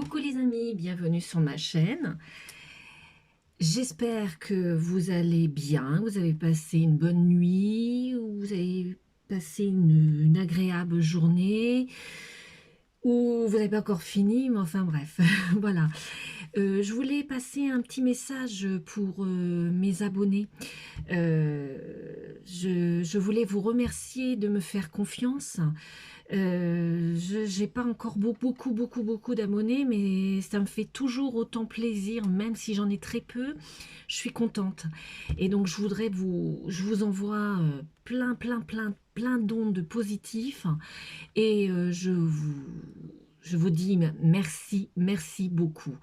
Coucou les amis, bienvenue sur ma chaîne. J'espère que vous allez bien, vous avez passé une bonne nuit, ou vous avez passé une agréable journée, ou vous n'avez pas encore fini, mais enfin bref, voilà. Je voulais passer un petit message pour mes abonnés. Je voulais vous remercier de me faire confiance. Je n'ai pas encore beaucoup d'abonnés, mais ça me fait toujours autant plaisir, même si j'en ai très peu, je suis contente. Et donc je vous envoie plein d'ondes positifs et je vous dis merci beaucoup.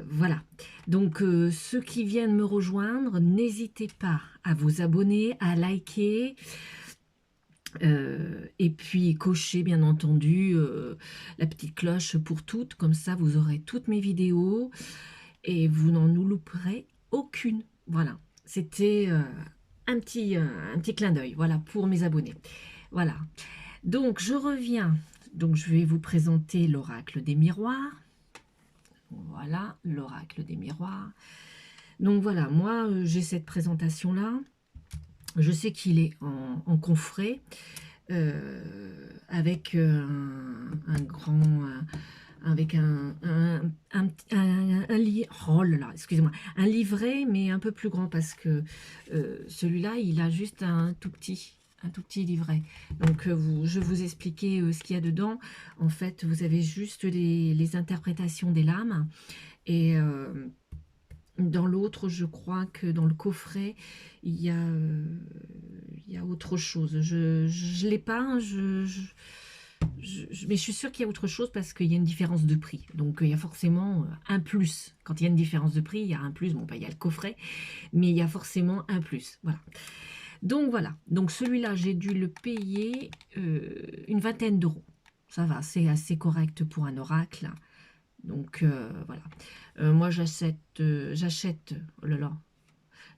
Voilà, donc ceux qui viennent me rejoindre, n'hésitez pas à vous abonner, à liker, et puis cocher bien entendu la petite cloche pour toutes, comme ça vous aurez toutes mes vidéos et vous n'en nous louperez aucune. Voilà, c'était un petit clin d'œil, voilà, pour mes abonnés. Voilà, donc je reviens, donc je vais vous présenter l'oracle des miroirs. Voilà, l'oracle des miroirs. Donc voilà, moi j'ai cette présentation là, je sais qu'il est en coffret, avec un grand, avec oh là là, excusez-moi, un livret, mais un peu plus grand parce que celui-là, il a juste un tout petit livret. Donc je vais vous expliquer ce qu'il y a dedans. En fait, vous avez juste les interprétations des lames et dans l'autre, je crois que dans le coffret, il y a autre chose. Je l'ai pas, hein, mais je suis sûre qu'il y a autre chose parce qu'il y a une différence de prix. Donc, il y a forcément un plus. Quand il y a une différence de prix, il y a un plus. Bon, bah, il y a le coffret, mais il y a forcément un plus. Voilà. Donc, voilà. Donc, celui-là, j'ai dû le payer une vingtaine d'euros. Ça va, c'est assez correct pour un oracle. Donc, voilà. Moi, j'achète, oh là là,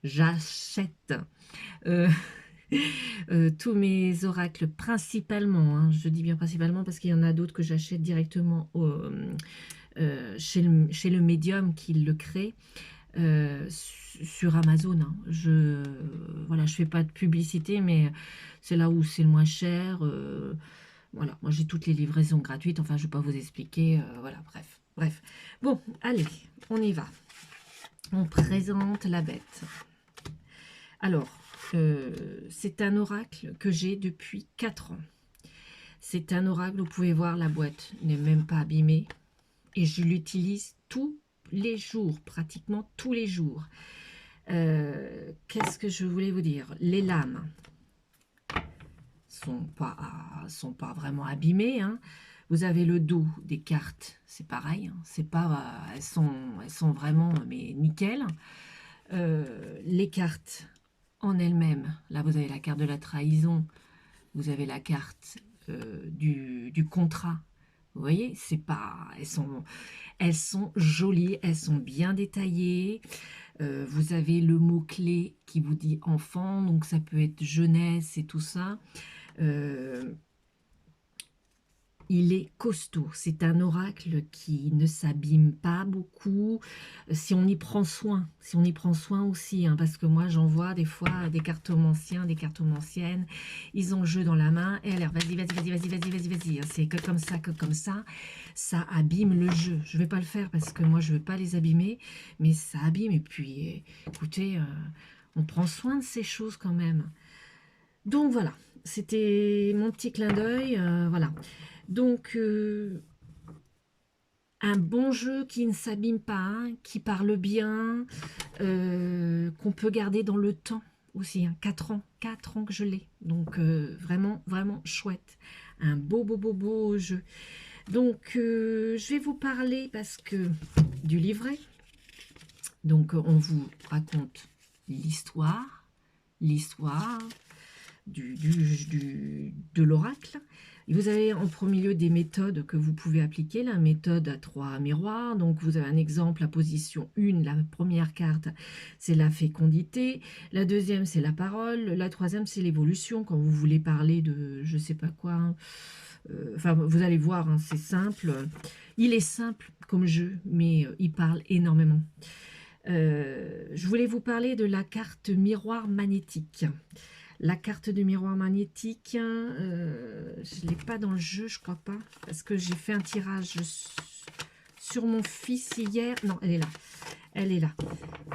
j'achète euh, tous mes oracles principalement, hein, je dis bien principalement parce qu'il y en a d'autres que j'achète directement chez le médium qui le crée, sur Amazon. Hein. Voilà, je fais pas de publicité, mais c'est là où c'est le moins cher. Voilà, moi j'ai toutes les livraisons gratuites, enfin je vais pas vous expliquer, voilà, bref. Bon, allez, on y va. On présente la bête. Alors, c'est un oracle que j'ai depuis 4 ans. C'est un oracle, vous pouvez voir, la boîte n'est même pas abîmée. Et je l'utilise tous les jours, pratiquement tous les jours. Qu'est-ce que je voulais vous dire? Les lames sont pas vraiment abîmées, hein. Vous avez le dos des cartes, c'est pareil, hein. C'est pas, elles sont vraiment mais nickel. Les cartes en elles-mêmes, là vous avez la carte de la trahison, vous avez la carte du contrat. Vous voyez, c'est pas, elles sont jolies, elles sont bien détaillées. Vous avez le mot-clé qui vous dit enfant, donc ça peut être jeunesse et tout ça. Il est costaud, c'est un oracle qui ne s'abîme pas beaucoup, si on y prend soin, aussi, hein, parce que moi j'en vois des fois des cartomanciens, des cartomanciennes, ils ont le jeu dans la main, et alors vas-y, hein, c'est que comme ça abîme le jeu. Je vais pas le faire parce que moi je veux pas les abîmer, mais ça abîme, et puis écoutez, on prend soin de ces choses quand même. Donc voilà, c'était mon petit clin d'œil, voilà. Donc, un bon jeu qui ne s'abîme pas, hein, qui parle bien, qu'on peut garder dans le temps aussi. Hein, 4 ans que je l'ai. Donc, vraiment chouette. Un beau jeu. Donc, je vais vous parler parce que du livret. Donc, on vous raconte l'histoire de l'oracle. Vous avez en premier lieu des méthodes que vous pouvez appliquer. La méthode à 3 miroirs. Donc vous avez un exemple, la position 1, la première carte, c'est la fécondité. La deuxième, c'est la parole. La troisième, c'est l'évolution. Quand vous voulez parler de je sais pas quoi. Enfin, vous allez voir, hein, c'est simple. Il est simple comme jeu, mais il parle énormément. Je voulais vous parler de la carte miroir magnétique. La carte de miroir magnétique, je ne l'ai pas dans le jeu, je crois pas, parce que j'ai fait un tirage sur mon fils hier. Non, elle est là. Elle est là.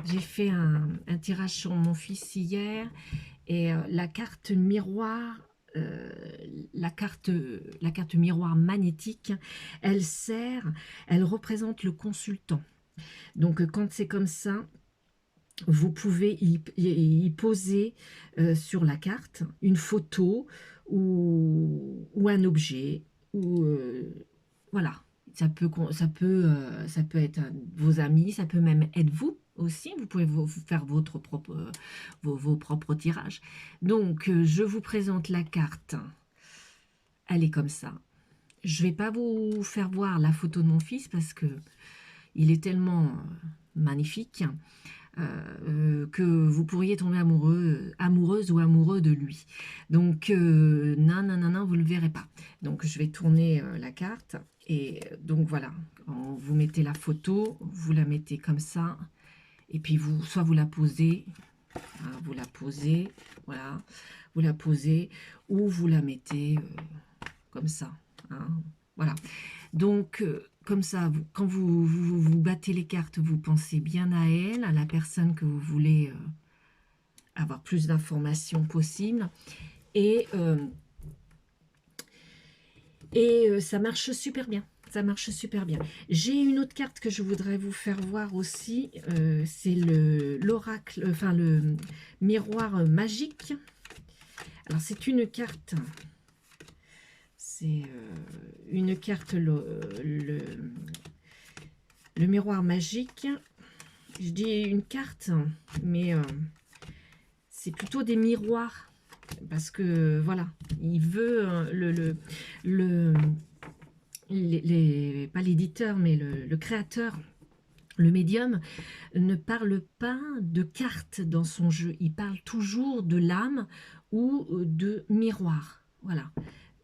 J'ai fait un tirage sur mon fils hier, et la carte miroir, la carte miroir magnétique, elle représente le consultant. Donc quand c'est comme ça, vous pouvez y poser sur la carte une photo ou un objet, ou voilà. Ça peut être vos amis, ça peut même être vous aussi. Vous pouvez faire vos propres tirages. Donc, je vous présente la carte. Elle est comme ça. Je ne vais pas vous faire voir la photo de mon fils parce que il est tellement magnifique que vous pourriez tomber amoureuse ou amoureux de lui. Donc, non, non, non, non, vous ne le verrez pas. Donc, je vais tourner la carte. Et donc, voilà, vous mettez la photo, vous la mettez comme ça. Et puis, soit vous la posez, hein, voilà, vous la posez, ou vous la mettez comme ça. Hein, voilà. Donc, comme ça, quand vous battez les cartes, vous pensez bien à elle, à la personne que vous voulez avoir plus d'informations possibles. Et ça marche super bien. Ça marche super bien. J'ai une autre carte que je voudrais vous faire voir aussi. C'est l'oracle, enfin le miroir magique. Alors, c'est une carte... C'est une carte, le miroir magique. Je dis une carte, mais c'est plutôt des miroirs. Parce que, voilà, il veut pas l'éditeur, mais le créateur, le médium, ne parle pas de cartes dans son jeu. Il parle toujours de l'âme ou de miroir. Voilà.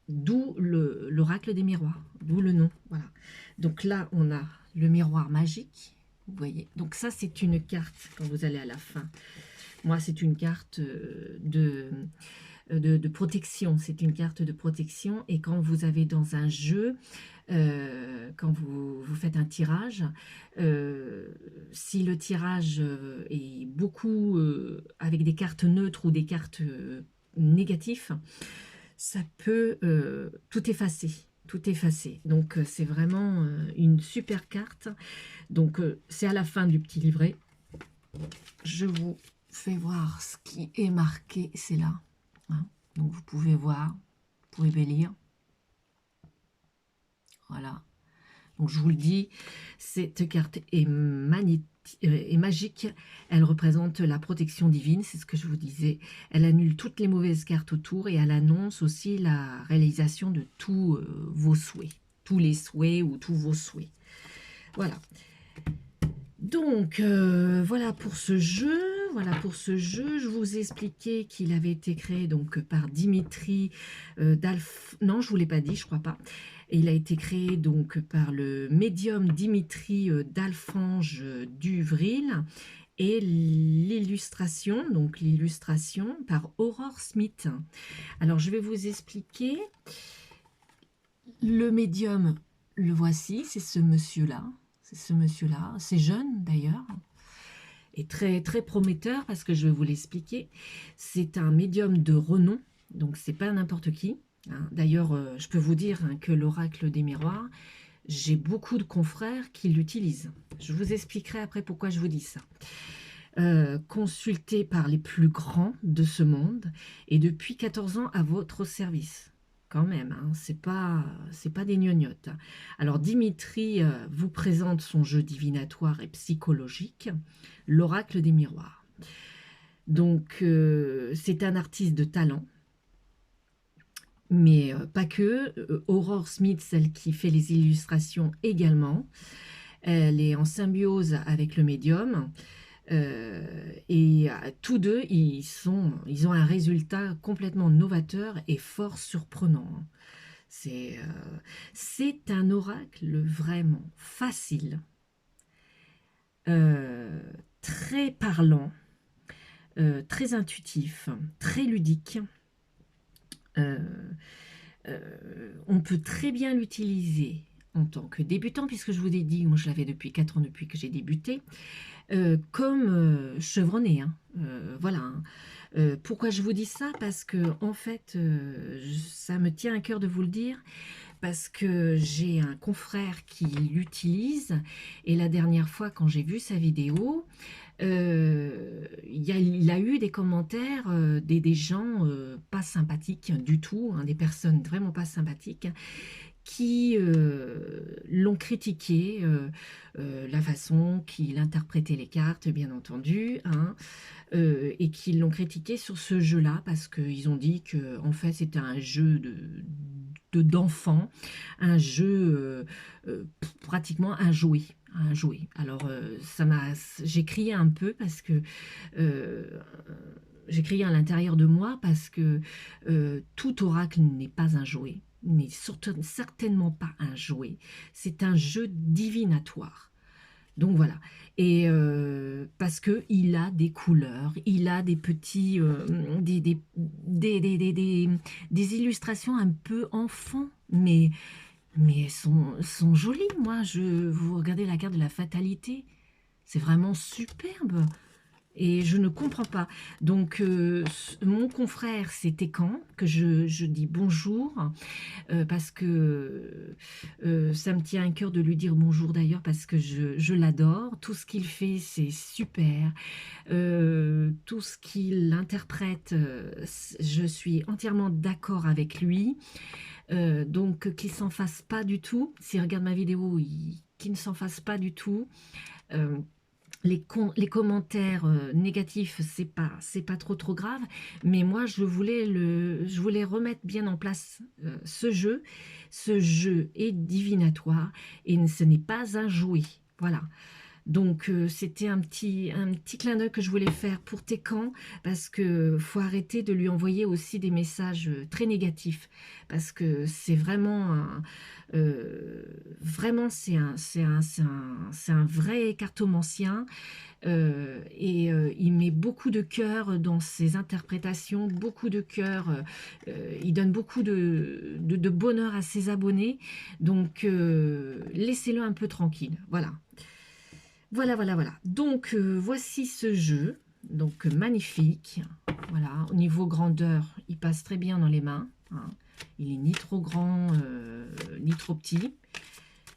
D'où l'oracle des miroirs, d'où le nom. Voilà. Donc là, on a le miroir magique. Vous voyez. Donc ça, c'est une carte quand vous allez à la fin. Moi, c'est une carte de protection. C'est une carte de protection. Et quand vous avez dans un jeu, quand vous faites un tirage, si le tirage est beaucoup avec des cartes neutres ou des cartes négatives, ça peut tout effacer. Tout effacer. Donc, c'est vraiment une super carte. Donc, c'est à la fin du petit livret. Je vous fais voir ce qui est marqué. C'est là. Hein. Donc, vous pouvez voir. Vous pouvez bien lire. Voilà. Donc, je vous le dis, cette carte est magnétique. Et magique, elle représente la protection divine, c'est ce que je vous disais. Elle annule toutes les mauvaises cartes autour et elle annonce aussi la réalisation de tous vos souhaits, tous les souhaits ou tous vos souhaits. Voilà. Donc, voilà pour ce jeu. Voilà pour ce jeu. Je vous ai expliqué qu'il avait été créé donc par Dimitri Non, je ne vous l'ai pas dit, je crois pas. Et il a été créé donc par le médium Dimitri d'Alfange Duvril et l'illustration, donc l'illustration par Aurore Smith. Alors, je vais vous expliquer. Le médium, le voici, c'est ce monsieur-là. C'est ce monsieur-là, c'est jeune d'ailleurs, et très, très prometteur parce que je vais vous l'expliquer. C'est un médium de renom, donc c'est pas n'importe qui. Hein. D'ailleurs, je peux vous dire que l'oracle des miroirs, j'ai beaucoup de confrères qui l'utilisent. Je vous expliquerai après pourquoi je vous dis ça. Consulté par les plus grands de ce monde et depuis 14 ans à votre service. Quand même, hein, c'est pas des gnognottes. Alors, Dimitri vous présente son jeu divinatoire et psychologique, l'oracle des miroirs. Donc, c'est un artiste de talent, mais pas que. Aurore Smith, celle qui fait les illustrations également, elle est en symbiose avec le médium. Et tous deux, ils ont un résultat complètement novateur et fort surprenant. C'est un oracle vraiment facile, euh, très parlant, très intuitif, très ludique. Euh, on peut très bien l'utiliser en tant que débutant, puisque je vous ai dit, moi je l'avais depuis 4 ans depuis que j'ai débuté, comme chevronné, hein. Voilà, hein. Pourquoi je vous dis ça? Parce que en fait, ça me tient à cœur de vous le dire, parce que j'ai un confrère qui l'utilise, et la dernière fois quand j'ai vu sa vidéo, il a eu des commentaires, des gens pas sympathiques du tout, hein, des personnes vraiment pas sympathiques, qui l'ont critiqué, la façon qu'il interprétait les cartes, bien entendu, hein, et qui l'ont critiqué sur ce jeu-là, parce qu'ils ont dit que en fait c'était un jeu d'enfant, un jeu pratiquement un jouet. Un jouet. Alors j'ai crié un peu parce que euh, j'ai crié à l'intérieur de moi parce que tout oracle n'est pas un jouet, n'est certainement pas un jouet. C'est un jeu divinatoire. Donc voilà. Et parce que il a des couleurs, il a des petits, des illustrations un peu enfants, mais elles sont jolies. Moi, vous regardez la carte de la fatalité, c'est vraiment superbe. Et je ne comprends pas. Donc, mon confrère, c'était quand que je dis bonjour, parce que ça me tient à cœur de lui dire bonjour d'ailleurs, parce que je l'adore. Tout ce qu'il fait, c'est super. Tout ce qu'il interprète, je suis entièrement d'accord avec lui. Donc, qu'il s'en fasse pas du tout. S'il regarde ma vidéo, qu'il ne s'en fasse pas du tout. Euh, les commentaires négatifs, c'est pas trop grave, mais moi je voulais remettre bien en place ce jeu. Ce jeu est divinatoire et ce n'est pas un jouet. Voilà. Donc c'était un petit clin d'œil que je voulais faire pour Técan, parce que faut arrêter de lui envoyer aussi des messages très négatifs, parce que c'est vraiment vraiment c'est un vrai cartomancien, et il met beaucoup de cœur dans ses interprétations, beaucoup de cœur, il donne beaucoup de bonheur à ses abonnés, donc laissez-le un peu tranquille. Voilà. Voilà, voilà, voilà. Donc, voici ce jeu. Donc, magnifique. Voilà, au niveau grandeur, il passe très bien dans les mains, hein. Il est ni trop grand, ni trop petit.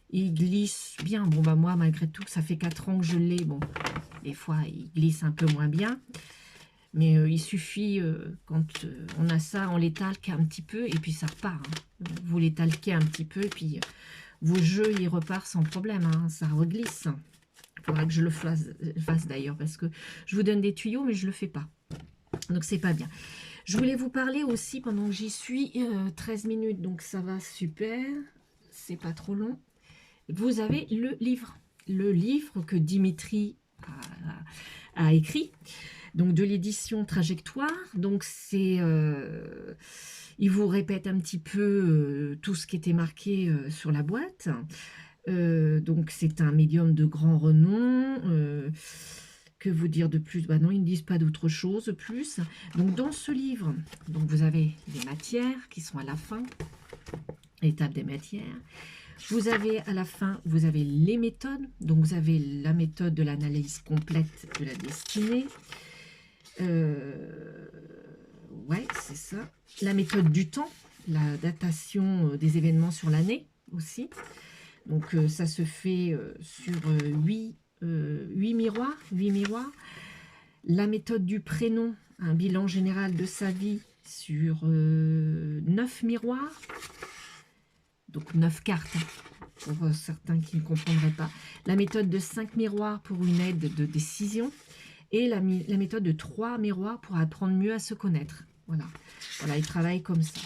Il glisse bien. Bon, bah moi, malgré tout, ça fait 4 ans que je l'ai. Bon, des fois, il glisse un peu moins bien. Mais il suffit, quand on a ça, on l'étalque un petit peu et puis ça repart, hein. Vous l'étalquez un petit peu et puis vos jeux, ils repartent sans problème, hein. Ça reglisse. Il faudra que je le fasse d'ailleurs, parce que je vous donne des tuyaux, mais je ne le fais pas. Donc, c'est pas bien. Je voulais vous parler aussi, pendant que j'y suis, 13 minutes, donc ça va super. C'est pas trop long. Vous avez le livre. Le livre que Dimitri a écrit, donc de l'édition Trajectoire. Donc, il vous répète un petit peu tout ce qui était marqué sur la boîte. Donc c'est un médium de grand renom. Que vous dire de plus? Bah non, ils ne disent pas d'autre chose plus. Donc dans ce livre, donc vous avez les matières qui sont à la fin, l'étape des matières. Vous avez à la fin, vous avez les méthodes. Donc vous avez la méthode de l'analyse complète de la destinée. Ouais, c'est ça. La méthode du temps, la datation des événements sur l'année aussi. Donc ça se fait sur 8 miroirs, 8 miroirs. La méthode du prénom, un bilan général de sa vie sur 9 miroirs. Donc 9 cartes, hein, pour certains qui ne comprendraient pas. La méthode de 5 miroirs pour une aide de décision. Et la méthode de 3 miroirs pour apprendre mieux à se connaître. Voilà, voilà, il travaille comme ça.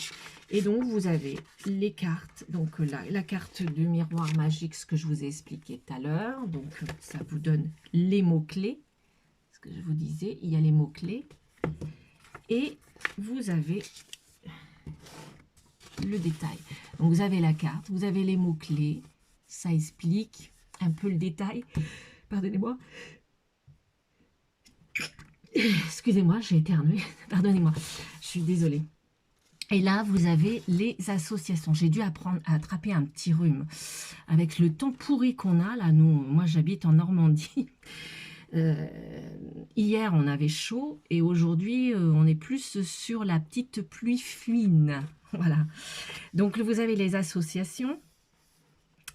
Et donc, vous avez les cartes. Donc, la carte de miroir magique, ce que je vous ai expliqué tout à l'heure. Donc, ça vous donne les mots-clés. Ce que je vous disais, il y a les mots-clés. Et vous avez... le détail. Donc vous avez la carte, vous avez les mots-clés, ça explique un peu le détail. Pardonnez-moi. Excusez-moi, j'ai éternué. Pardonnez-moi, je suis désolée. Et là, vous avez les associations. J'ai dû apprendre à attraper un petit rhume. Avec le temps pourri qu'on a, là, moi j'habite en Normandie. Hier, on avait chaud et aujourd'hui, on est plus sur la petite pluie fine. Voilà. Donc, vous avez les associations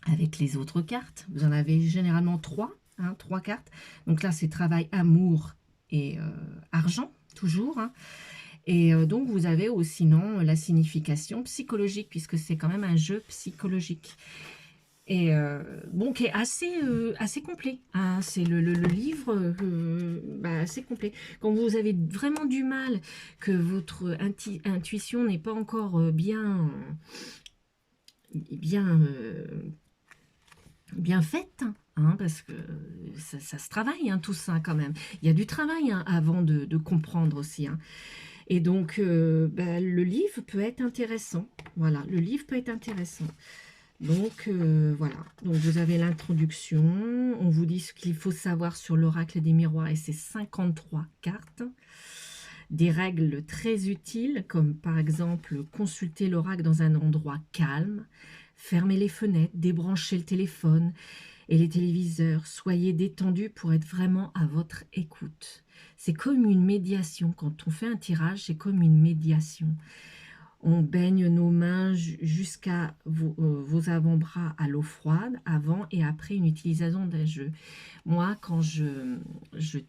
avec les autres cartes. Vous en avez généralement 3, hein, 3 cartes. Donc là, c'est travail, amour et argent, toujours, hein. Et donc, vous avez aussi, sinon, la signification psychologique, puisque c'est quand même un jeu psychologique. Et bon, qui est assez complet, hein. C'est le livre assez complet. Quand vous avez vraiment du mal, que votre intuition n'est pas encore bien faite, hein, parce que ça se travaille, hein, tout ça quand même. Il y a du travail, hein, avant de comprendre aussi, hein. Et donc, le livre peut être intéressant. Voilà, le livre peut être intéressant. Donc, voilà. Donc, vous avez l'introduction. On vous dit ce qu'il faut savoir sur l'oracle des miroirs et ses 53 cartes. Des règles très utiles, comme par exemple consulter l'oracle dans un endroit calme, fermer les fenêtres, débrancher le téléphone et les téléviseurs. Soyez détendus pour être vraiment à votre écoute. C'est comme une médiation. Quand on fait un tirage, c'est comme une médiation. On baigne nos mains jusqu'à vos avant-bras à l'eau froide, avant et après une utilisation d'un jeu. Moi, quand je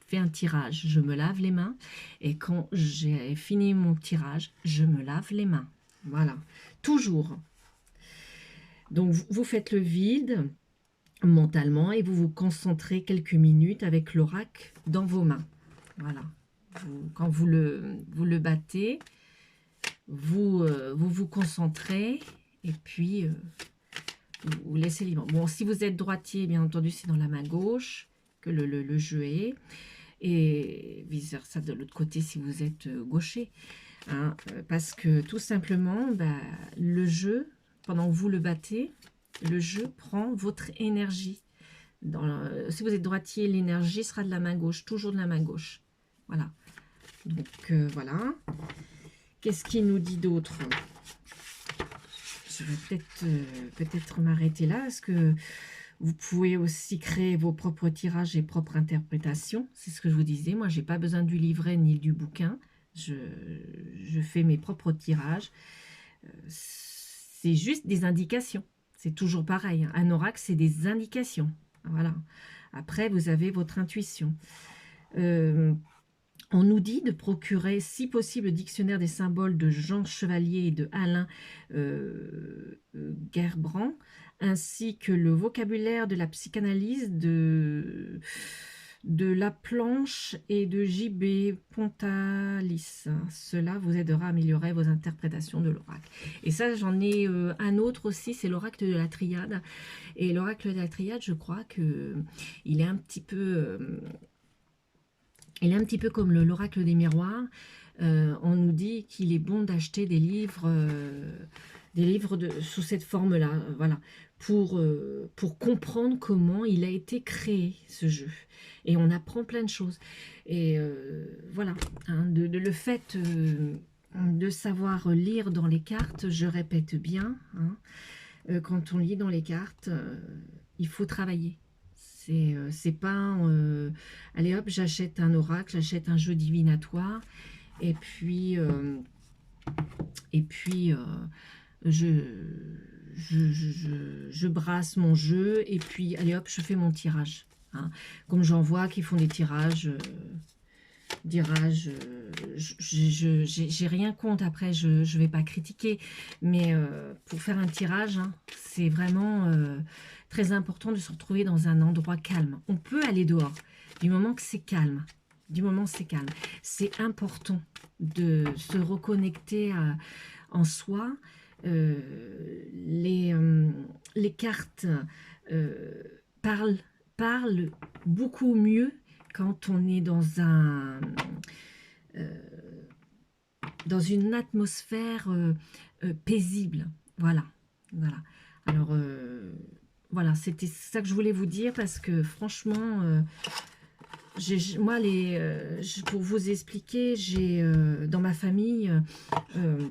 fais un tirage, je me lave les mains. Et quand j'ai fini mon tirage, je me lave les mains. Voilà, toujours. Donc, vous faites le vide mentalement et vous vous concentrez quelques minutes avec l'oracle dans vos mains. Voilà. Quand vous le battez, vous vous concentrez et puis vous laissez libre. Bon, si vous êtes droitier, bien entendu, c'est dans la main gauche que le jeu est. Et vice-versa de l'autre côté si vous êtes gaucher. Hein, parce que tout simplement, le jeu, pendant que vous le battez, le jeu prend votre énergie. Si vous êtes droitier, l'énergie sera de la main gauche, toujours de la main gauche. Voilà. Donc, voilà. Qu'est-ce qu'il nous dit d'autre? Je vais peut-être m'arrêter là. Est-ce que vous pouvez aussi créer vos propres tirages et propres interprétations? C'est ce que je vous disais. Moi, je n'ai pas besoin du livret ni du bouquin. Je fais mes propres tirages. C'est juste des indications. C'est toujours pareil, hein. Un oracle, c'est des indications. Voilà. Après, vous avez votre intuition. On nous dit de procurer, si possible, le dictionnaire des symboles de Jean Chevalier et de Alain Gerbrand, ainsi que le vocabulaire de la psychanalyse de La Planche et de J.B. Pontalis. Cela vous aidera à améliorer vos interprétations de l'oracle. Et ça, j'en ai un autre aussi, c'est l'oracle de la triade. Et l'oracle de la triade, je crois qu'il est un petit peu... il est un petit peu comme l'oracle des miroirs. On nous dit qu'il est bon d'acheter des livres sous cette forme-là, voilà, pour comprendre comment il a été créé, ce jeu. Et on apprend plein de choses. Et voilà, hein, le fait de savoir lire dans les cartes, je répète bien, hein, quand on lit dans les cartes, il faut travailler. C'est pas allez hop, j'achète un oracle, j'achète un jeu divinatoire et puis je brasse mon jeu et puis allez hop, je fais mon tirage, hein. Comme j'en vois qui font des tirages, j'ai rien contre. Après, je vais pas critiquer, mais pour faire un tirage, hein, c'est vraiment très important de se retrouver dans un endroit calme. On peut aller dehors, du moment que c'est calme. Du moment que c'est calme. C'est important de se reconnecter en soi. Les cartes parlent beaucoup mieux quand on est dans dans une atmosphère paisible. Voilà, voilà. Alors, voilà, c'était ça que je voulais vous dire parce que franchement, moi, pour vous expliquer, j'ai dans ma famille, euh,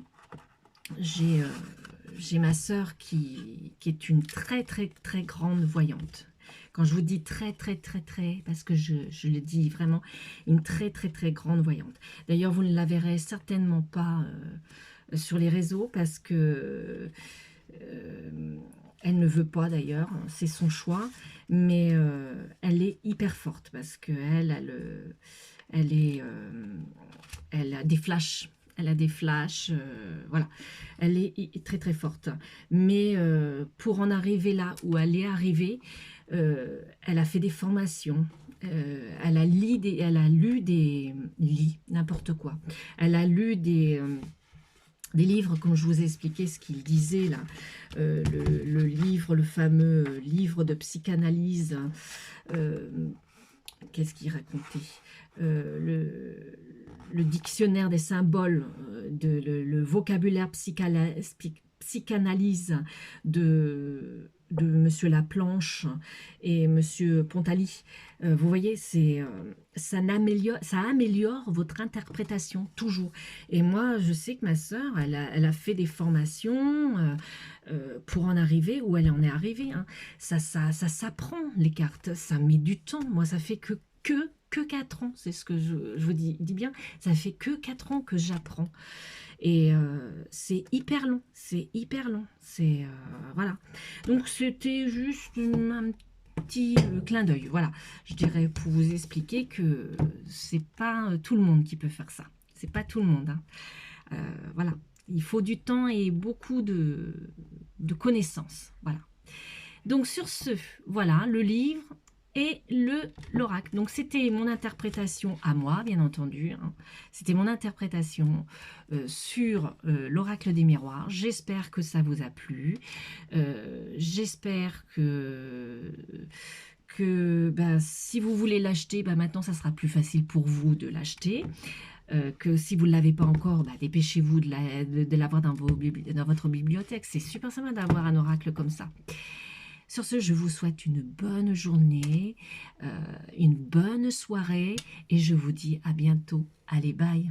j'ai ma sœur qui est une très très très grande voyante. Quand je vous dis très très très très, parce que je le dis vraiment, une très très très grande voyante. D'ailleurs, vous ne la verrez certainement pas sur les réseaux parce que elle ne veut pas d'ailleurs, c'est son choix, mais elle est hyper forte parce que elle est, elle a des flashs. Elle a des flashs, voilà. Elle est très très forte. Mais pour en arriver là où elle est arrivée, elle a fait des formations. Elle a lu des n'importe quoi. Elle a lu des livres, comme je vous ai expliqué ce qu'il disait là, le livre, le fameux livre de psychanalyse, euh, qu'est-ce qu'il racontait, le dictionnaire des symboles, le vocabulaire psychanalyse de Monsieur Laplanche et Monsieur Pontali. Vous voyez, ça améliore votre interprétation toujours. Et moi, je sais que ma sœur, elle a fait des formations pour en arriver où elle en est arrivée. Hein. Ça s'apprend, les cartes. Ça met du temps. Moi, ça fait que 4 ans. C'est ce que je vous dis bien. Ça fait que 4 ans que j'apprends. Et c'est hyper long. C'est hyper long. C'est voilà. Donc, c'était juste un petit clin d'œil. Voilà. Je dirais pour vous expliquer que c'est pas tout le monde qui peut faire ça. C'est pas tout le monde. Hein. Voilà. Il faut du temps et beaucoup de connaissances. Voilà. Donc sur ce, voilà, le livre et l'oracle. Donc c'était mon interprétation à moi, bien entendu. Hein. C'était mon interprétation sur l'oracle des miroirs. J'espère que ça vous a plu. J'espère que ben, si vous voulez l'acheter, ben, maintenant ça sera plus facile pour vous de l'acheter. Que si vous ne l'avez pas encore, bah, dépêchez-vous de l'avoir dans votre bibliothèque. C'est super sympa d'avoir un oracle comme ça. Sur ce, je vous souhaite une bonne journée, une bonne soirée et je vous dis à bientôt. Allez, bye!